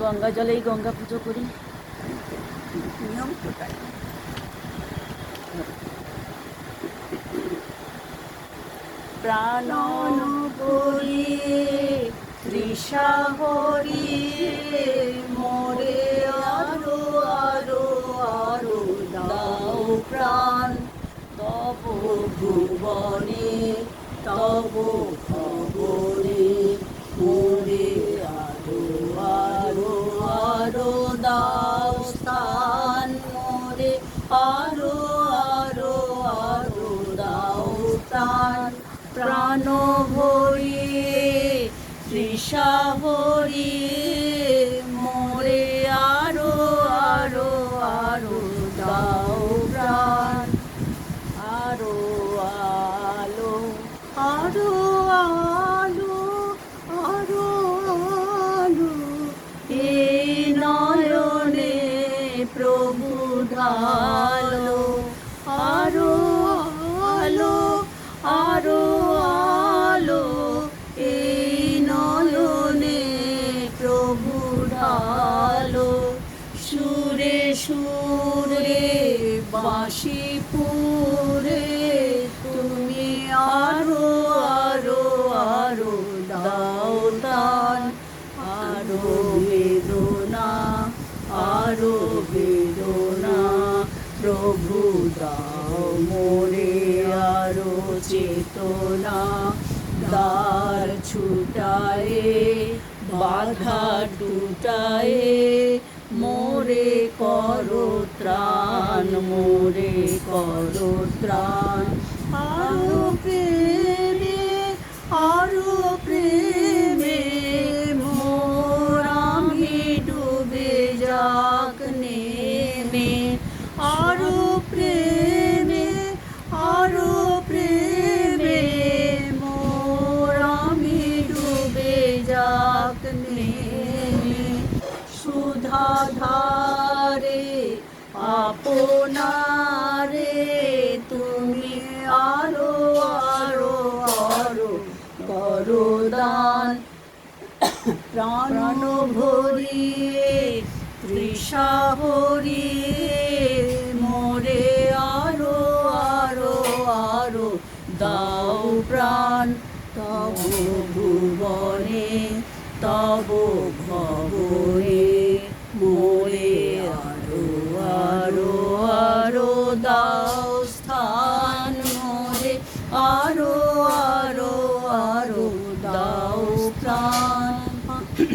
গঙ্গা জলেই গঙ্গা পুজো করি, নিয়ম তো তাই। প্রাণ করিয়ে তৃষা হরিয়ে মোরে আরো আরো আরো দাও প্রাণ, তব ভুবনে তব খবরে মোরে আরো আরো আরো দাও স্থান, মোরে আরো আরো আরো দাও প্রাণ। প্রাণ ভরিয়ে তৃষা ভরিয়ে মোরে আরো আরো আরো দাও প্রাণ। আরো আলো আরো আলো আরো আলো এ নয়নে প্রভু ঢালো, আরো আলো আরো আলো এই নয়নে প্রভু ঢালো। সুরে সুরে বাঁশি পুরে তুমি আরো আরো আরো দাও দান। আরো বেদনা আরো বেদনা প্রভু দাও মোরে আরো চেতনা। দ্বার ছুটায়ে বাধা টুটায়ে মোরে করো ত্রাণ, মোরে করো ত্রাণ। আরো প্রেমে আরো প্রেমে মোর আমি ডুবে যাক নেমে। আরো প্রেমে আরো প্রেমে মোর আমি ডুবে যাক নেমে। সুধা ধারে আপনারে তুমি আরো আরো আরো করো দান। প্রাণ ভরিয়ে তৃষা হরিয়ে মোরে আরো আরো আরো দাও প্রাণ। তব ভুবনে তব ভবনে মোরে আরো আরো আরো দাও